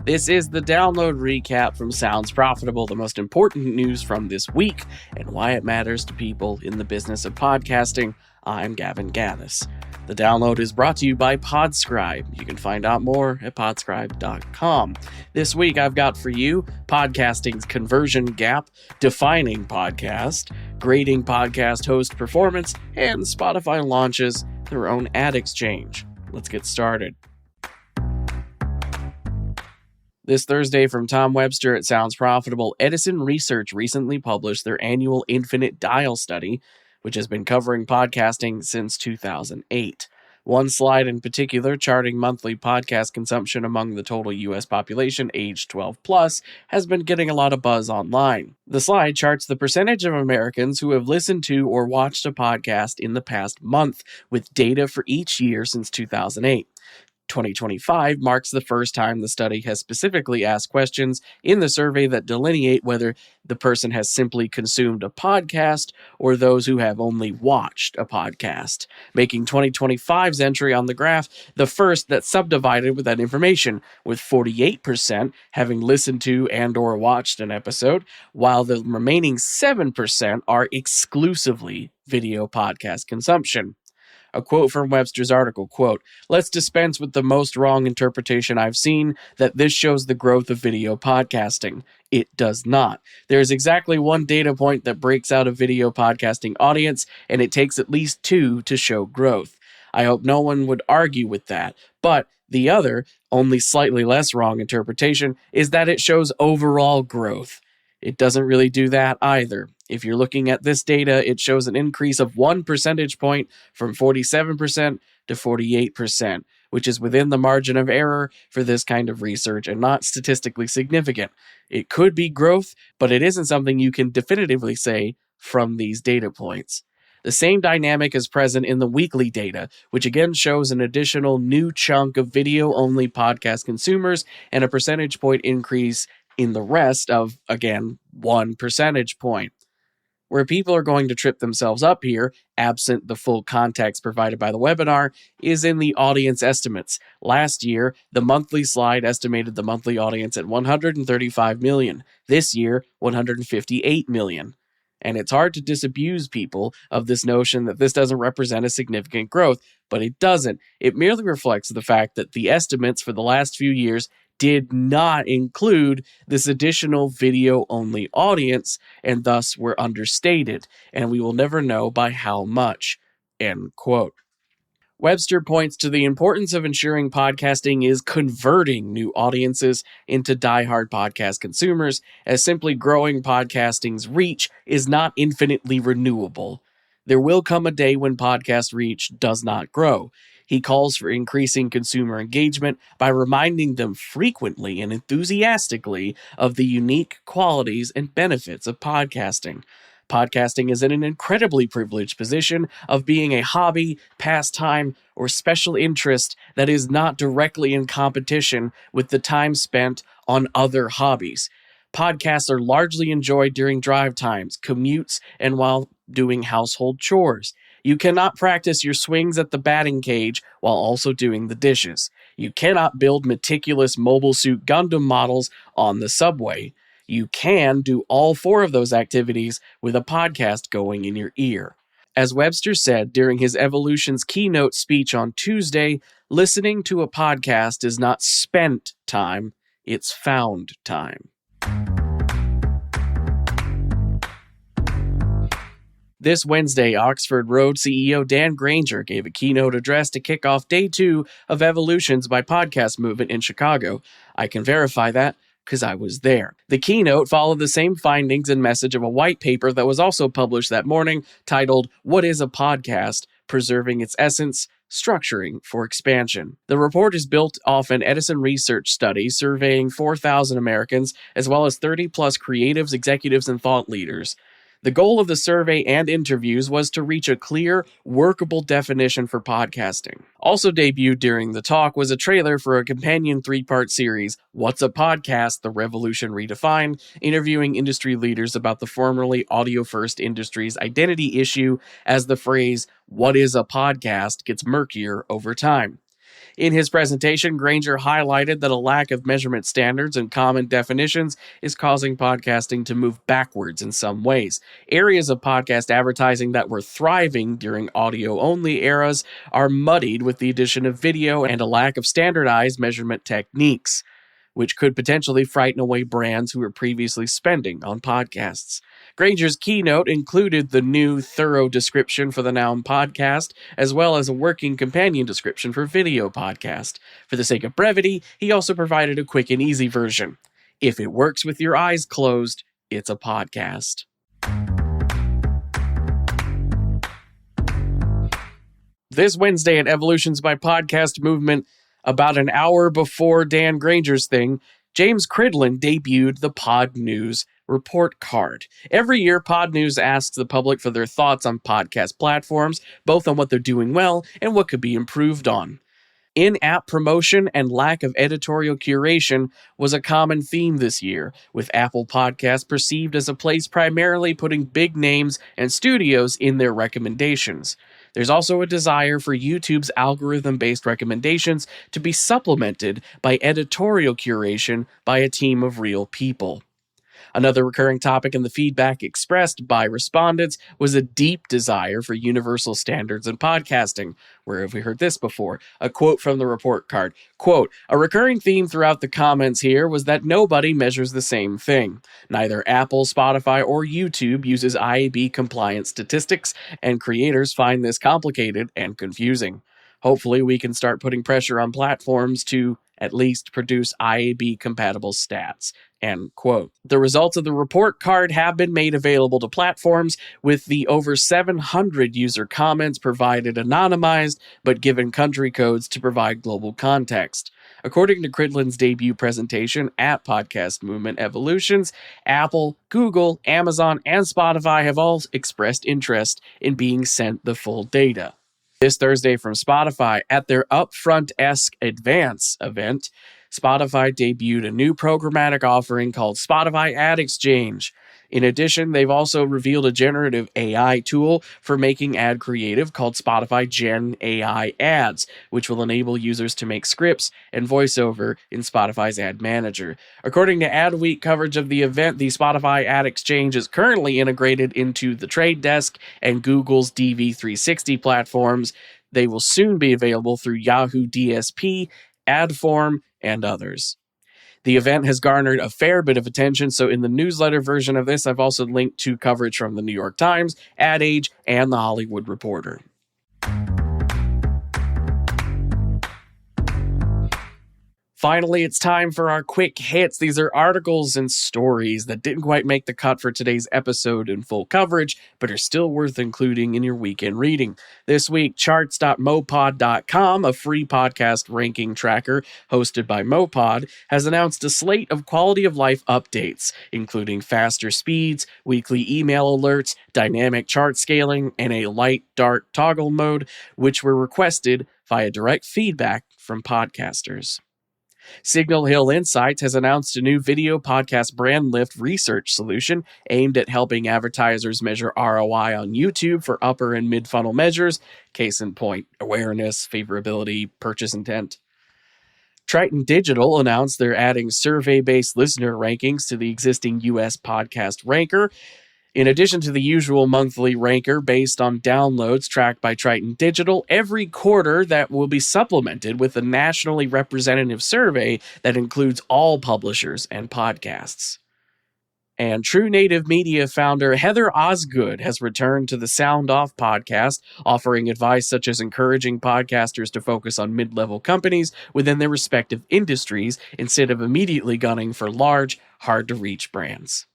This is the download recap from Sounds Profitable, the most important news from this week and why it matters to people in the business of podcasting. I'm Gavin Gaddis. The download is brought to you by Podscribe. You can find out more at podscribe.com. This week I've got for you podcasting's conversion gap, defining podcast, grading podcast host performance, and Spotify launches their own ad exchange. Let's get started. This Thursday from Tom Webster at Sounds Profitable, Edison Research recently published their annual Infinite Dial study, which has been covering podcasting since 2008. One slide in particular, charting monthly podcast consumption among the total U.S. population aged 12 plus, has been getting a lot of buzz online. The slide charts the percentage of Americans who have listened to or watched a podcast in the past month, with data for each year since 2008. 2025 marks the first time the study has specifically asked questions in the survey that delineate whether the person has simply consumed a podcast or those who have only watched a podcast, making 2025's entry on the graph the first that's subdivided with that information, with 48% having listened to and or watched an episode, while the remaining 7% are exclusively video podcast consumption. A quote from Webster's article, quote, "Let's dispense with the most wrong interpretation I've seen that this shows the growth of video podcasting. It does not. There is exactly one data point that breaks out a video podcasting audience, and it takes at least two to show growth. I hope no one would argue with that. But the other, only slightly less wrong interpretation is that it shows overall growth. It doesn't really do that either. If you're looking at this data, it shows an increase of 1 percentage point from 47% to 48%, which is within the margin of error for this kind of research and not statistically significant. It could be growth, but it isn't something you can definitively say from these data points. The same dynamic is present in the weekly data, which again shows an additional new chunk of video-only podcast consumers and a percentage point increase in the rest of, again, 1 percentage point. Where people are going to trip themselves up here, absent the full context provided by the webinar, is in the audience estimates. Last year, the monthly slide estimated the monthly audience at 135 million. This year, 158 million. And it's hard to disabuse people of this notion that this doesn't represent a significant growth, but it doesn't. It merely reflects the fact that the estimates for the last few years did not include this additional video-only audience and thus were understated, and we will never know by how much." End quote. Webster points to the importance of ensuring podcasting is converting new audiences into diehard podcast consumers, as simply growing podcasting's reach is not infinitely renewable. There will come a day when podcast reach does not grow. He calls for increasing consumer engagement by reminding them frequently and enthusiastically of the unique qualities and benefits of podcasting. Podcasting is in an incredibly privileged position of being a hobby, pastime, or special interest that is not directly in competition with the time spent on other hobbies. Podcasts are largely enjoyed during drive times, commutes, and while doing household chores. You cannot practice your swings at the batting cage while also doing the dishes. You cannot build meticulous Mobile Suit Gundam models on the subway. You can do all four of those activities with a podcast going in your ear. As Webster said during his Evolution's keynote speech on Tuesday, listening to a podcast is not spent time, it's found time. This Wednesday, Oxford Road CEO Dan Granger gave a keynote address to kick off day 2 of Evolution's by Podcast movement in Chicago. I can verify that because I was there. The keynote followed the same findings and message of a white paper that was also published that morning titled, "What is a Podcast? Preserving Its Essence, Structuring for Expansion." The report is built off an Edison Research study surveying 4,000 Americans, as well as 30-plus creatives, executives, and thought leaders. The goal of the survey and interviews was to reach a clear, workable definition for podcasting. Also debuted during the talk was a trailer for a companion 3-part series, What's a Podcast? The Revolution Redefined, interviewing industry leaders about the formerly audio-first industry's identity issue as the phrase, "what is a podcast?" gets murkier over time. In his presentation, Granger highlighted that a lack of measurement standards and common definitions is causing podcasting to move backwards in some ways. Areas of podcast advertising that were thriving during audio-only eras are muddied with the addition of video and a lack of standardized measurement techniques, which could potentially frighten away brands who were previously spending on podcasts. Granger's keynote included the new thorough description for the noun podcast, as well as a working companion description for video podcast. For the sake of brevity, he also provided a quick and easy version. If it works with your eyes closed, it's a podcast. This Wednesday at Evolutions by Podcast Movement, about an hour before Dan Granger's thing, James Cridland debuted the Podnews report card. Every year, Podnews asks the public for their thoughts on podcast platforms, both on what they're doing well and what could be improved on. In-app promotion and lack of editorial curation was a common theme this year, with Apple Podcasts perceived as a place primarily putting big names and studios in their recommendations. There's also a desire for YouTube's algorithm-based recommendations to be supplemented by editorial curation by a team of real people. Another recurring topic in the feedback expressed by respondents was a deep desire for universal standards in podcasting. Where have we heard this before? A quote from the report card. Quote, "A recurring theme throughout the comments here was that nobody measures the same thing. Neither Apple, Spotify, or YouTube uses IAB compliant statistics, and creators find this complicated and confusing. Hopefully we can start putting pressure on platforms to at least produce IAB-compatible stats." End quote. The results of the report card have been made available to platforms, with the over 700 user comments provided anonymized, but given country codes to provide global context. According to Cridland's debut presentation at Podcast Movement Evolutions, Apple, Google, Amazon, and Spotify have all expressed interest in being sent the full data. This Thursday from Spotify, at their Upfront-esque Advance event, Spotify debuted a new programmatic offering called Spotify Ad Exchange. In addition, they've also revealed a generative AI tool for making ad creative called Spotify Gen AI Ads, which will enable users to make scripts and voiceover in Spotify's ad manager. According to Adweek coverage of the event, the Spotify Ad Exchange is currently integrated into the Trade Desk and Google's DV360 platforms. They will soon be available through Yahoo DSP, Adform, and others. The event has garnered a fair bit of attention, so in the newsletter version of this, I've also linked to coverage from the New York Times, Ad Age, and the Hollywood Reporter. Finally, it's time for our quick hits. These are articles and stories that didn't quite make the cut for today's episode in full coverage, but are still worth including in your weekend reading. This week, charts.mopod.com, a free podcast ranking tracker hosted by Mopod, has announced a slate of quality of life updates, including faster speeds, weekly email alerts, dynamic chart scaling, and a light-dark toggle mode, which were requested via direct feedback from podcasters. Signal Hill Insights has announced a new video podcast brand lift research solution aimed at helping advertisers measure ROI on YouTube for upper and mid-funnel measures, case in point, awareness, favorability, purchase intent. Triton Digital announced they're adding survey-based listener rankings to the existing US podcast ranker. In addition to the usual monthly ranker based on downloads tracked by Triton Digital, every quarter that will be supplemented with a nationally representative survey that includes all publishers and podcasts. And True Native Media founder Heather Osgood has returned to the Sound Off podcast, offering advice such as encouraging podcasters to focus on mid-level companies within their respective industries instead of immediately gunning for large, hard-to-reach brands.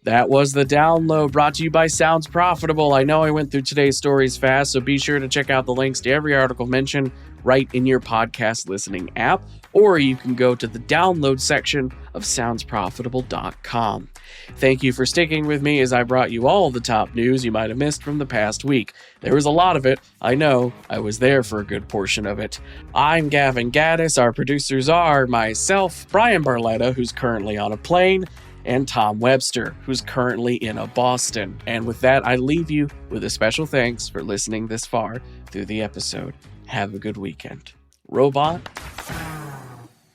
That was the download brought to you by Sounds Profitable. I know I went through today's stories fast, so be sure to check out the links to every article mentioned right in your podcast listening app, or you can go to the download section of soundsprofitable.com. Thank you for sticking with me as I brought you all the top news you might have missed from the past week. There was a lot of it. I know. I was there for a good portion of it. I'm Gavin Gaddis. Our producers are myself, Brian Barletta, who's currently on a plane, and Tom Webster, who's currently in Boston. And with that, I leave you with a special thanks for listening this far through the episode. Have a good weekend. Robot.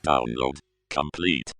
Download complete.